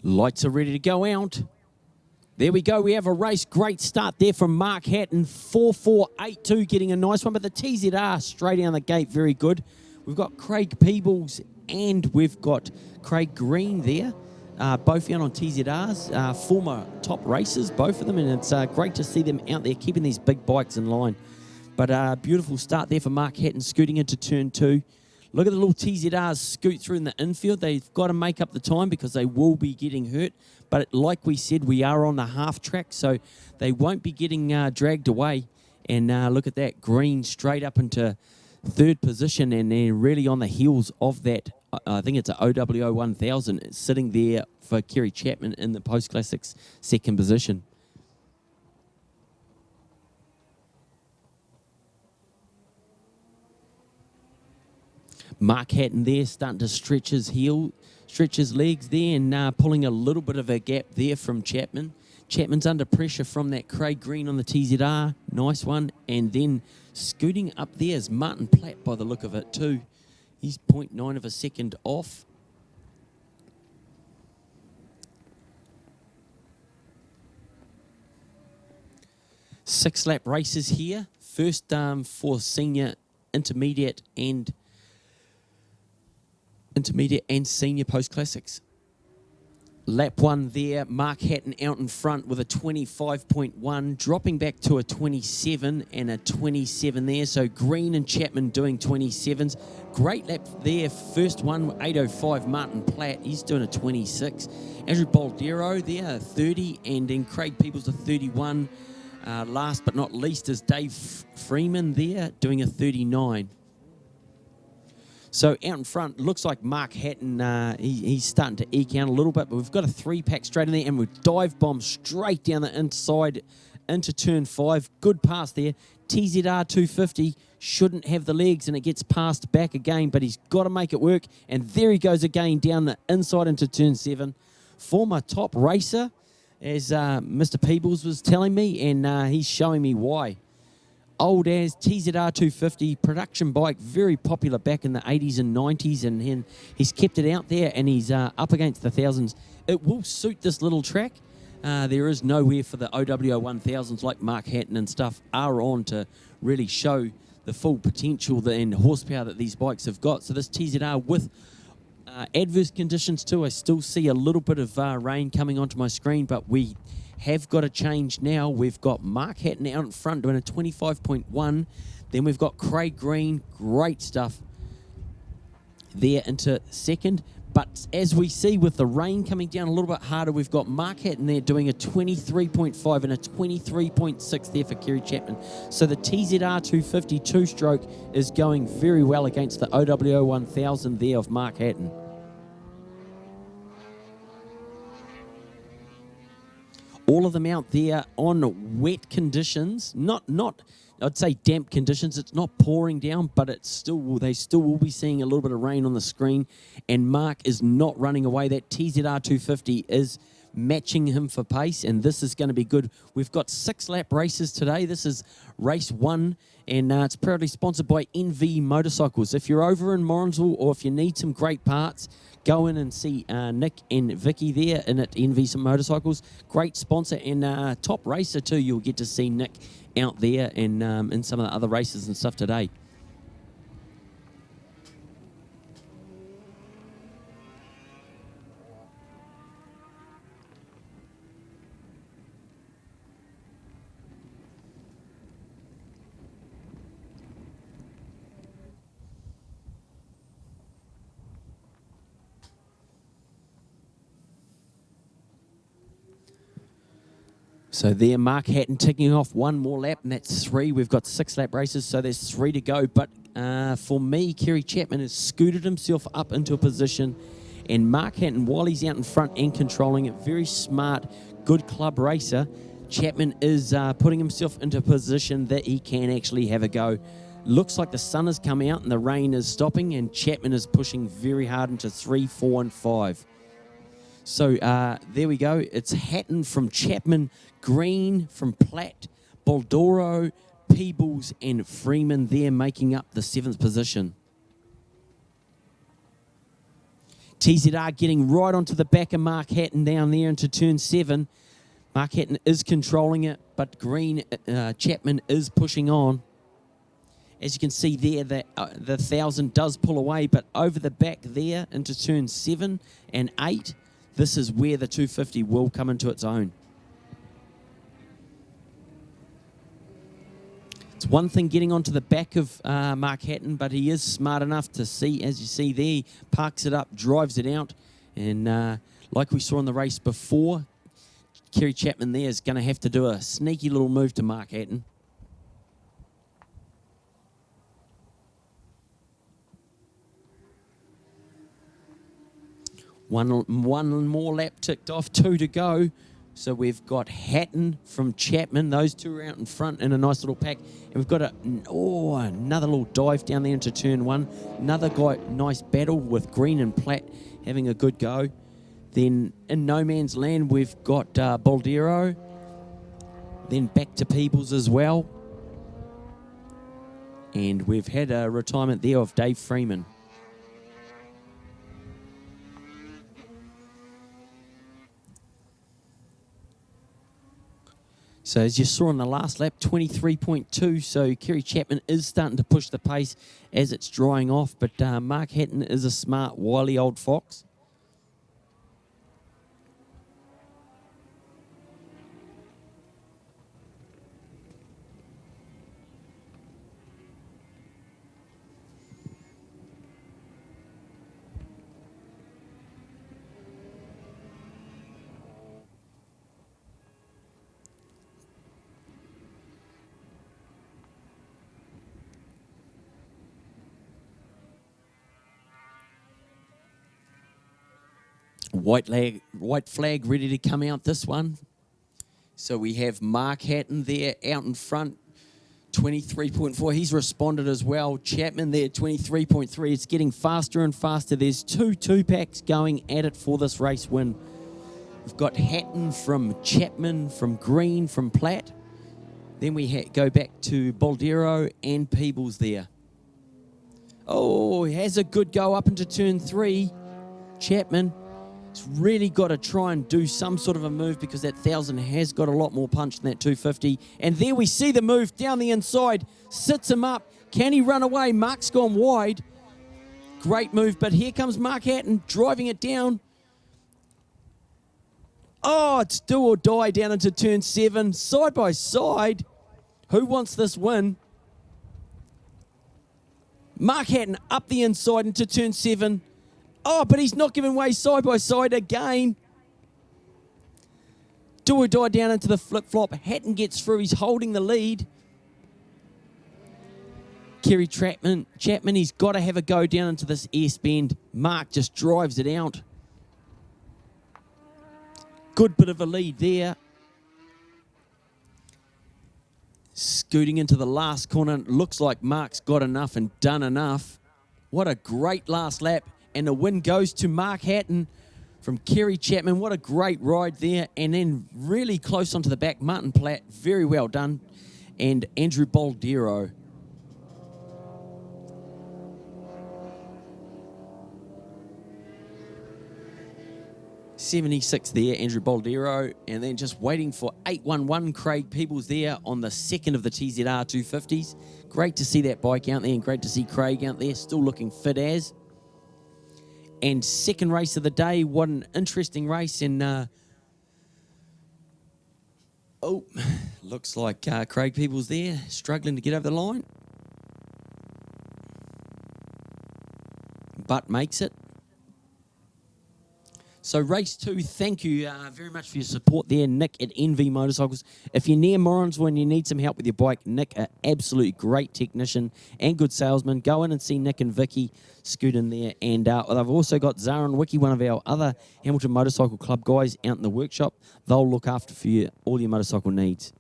Lights are ready to go out. There we go. We have a race. Great start there from Mark Hatton. 4-4-8-2, getting a nice one. But the TZR straight down the gate, very good. We've got Craig Peebles and we've got Craig Green there. Both out on TZRs. Former top racers, both of them. And it's great to see them out there keeping these big bikes in line. But beautiful start there for Mark Hatton, scooting into turn 2. Look at the little TZRs scoot through in the infield. They've got to make up the time because they will be getting hurt. But like we said, we are on the half track, so they won't be getting dragged away. And look at that, Green straight up into third position, and they're really on the heels of that. I think it's an OWO 1000 sitting there for Kerry Chapman in the Post Classics second position. Mark Hatton there starting to stretch his legs there, and pulling a little bit of a gap there from Chapman. Chapman's under pressure from that Craig Green on the TZR. Nice one. And then scooting up there is Martin Platt by the look of it too. He's 0.9 of a second off. Six lap races here. First for senior, intermediate and senior Post Classics. Lap 1 there, Mark Hatton out in front with a 25.1, dropping back to a 27 and a 27 there. So Green and Chapman doing 27s. Great lap there. First one, 8:05, Martin Platt. He's doing a 26. Andrew Boldero there, 30, and then Craig Peebles a 31. Last but not least is Dave Freeman there doing a 39. So out in front, looks like Mark Hatton, he's starting to eke out a little bit, but we've got a 3-pack straight in there, and we dive bomb straight down the inside into turn 5. Good pass there. TZR 250 shouldn't have the legs, and it gets passed back again, but he's got to make it work, and there he goes again down the inside into turn 7. Former top racer, as Mr. Peebles was telling me, and he's showing me why. Old as TZR 250 production bike, very popular back in the 80s and 90s, and he's kept it out there, and he's up against the thousands. It will suit this little track. There is nowhere for the OWO 1000s like Mark Hatton and stuff are on to really show the full potential and horsepower that these bikes have got. So this TZR with adverse conditions too. I still see a little bit of rain coming onto my screen, but we have got a change now. We've got Mark Hatton out in front doing a 25.1. Then we've got Craig Green, great stuff there into second. But as we see with the rain coming down a little bit harder, we've got Mark Hatton there doing a 23.5 and a 23.6 there for Kerry Chapman. So the TZR 250 two-stroke is going very well against the OWO 1000 there of Mark Hatton. All of them out there on wet conditions, not I'd say damp conditions. It's not pouring down, but they still will be seeing a little bit of rain on the screen. And Mark is not running away. That TZR 250 is matching him for pace, and this is going to be good. We've got 6 lap races today. This is race 1, and it's proudly sponsored by NV Motorcycles. If you're over in Morrinsville, or if you need some great parts, go in and see Nick and Vicky there in at NV Motorcycles. Great sponsor and top racer too. You'll get to see Nick out there and in some of the other races and stuff today. So there, Mark Hatton ticking off one more lap, and that's 3. We've got 6 lap races, so there's 3 to go. But for me, Kerry Chapman has scooted himself up into a position, and Mark Hatton, while he's out in front and controlling it, very smart, good club racer, Chapman is putting himself into a position that he can actually have a go. Looks like the sun has come out and the rain is stopping, and Chapman is pushing very hard into 3, 4, and 5. So there we go. It's Hatton from Chapman, Green from Platt, Boldero, Peebles, and Freeman there making up the 7th position. TZR getting right onto the back of Mark Hatton down there into turn 7. Mark Hatton is controlling it, but Green Chapman is pushing on. As you can see there, the 1,000 does pull away, but over the back there into turn 7 and 8, this is where the 250 will come into its own. It's one thing getting onto the back of Mark Hatton, but he is smart enough to see, as you see there, he parks it up, drives it out, and like we saw in the race before, Kerry Chapman there is going to have to do a sneaky little move to Mark Hatton. One more lap ticked off, 2 to go. So we've got Hatton from Chapman. Those two are out in front in a nice little pack. And we've got another little dive down there into turn 1. Another nice battle with Green and Platt having a good go. Then in no man's land, we've got Boldero. Then back to Peebles as well. And we've had a retirement there of Dave Freeman. So as you saw on the last lap, 23.2. So Kerry Chapman is starting to push the pace as it's drying off. But Mark Hatton is a smart, wily old fox. White flag ready to come out this one. So we have Mark Hatton there out in front, 23.4. He's responded as well. Chapman there, 23.3. It's getting faster and faster. There's two packs going at it for this race win. We've got Hatton from Chapman, from Green, from Platt. Then we go back to Boldero and Peebles there. Oh, he has a good go up into turn 3. Chapman. It's really got to try and do some sort of a move because that 1,000 has got a lot more punch than that 250. And there we see the move down the inside. Sits him up. Can he run away? Mark's gone wide. Great move, but here comes Mark Hatton driving it down. Oh, it's do or die down into turn 7. Side by side. Who wants this win? Mark Hatton up the inside into turn 7. Oh, but he's not giving way side by side again. Do or die down into the flip-flop. Hatton gets through. He's holding the lead. Kerry Chapman, he's got to have a go down into this S-bend. Mark just drives it out. Good bit of a lead there. Scooting into the last corner. Looks like Mark's got enough and done enough. What a great last lap. And the win goes to Mark Hatton from Kerry Chapman. What a great ride there. And then really close onto the back, Martin Platt. Very well done. And Andrew Boldero. '76 there, Andrew Boldero. And then just waiting for 811 Craig Peebles there on the second of the TZR 250s. Great to see that bike out there and great to see Craig out there. Still looking fit as. And second race of the day, what an interesting race. And, looks like Craig Peebles there, struggling to get over the line. But makes it. So race 2, thank you very much for your support there, Nick at NV Motorcycles. If you're near Morrinsville and you need some help with your bike, Nick, an absolutely great technician and good salesman. Go in and see Nick and Vicky scoot in there. And I've also got Zara and Wiki, one of our other Hamilton Motorcycle Club guys out in the workshop. They'll look after for you all your motorcycle needs.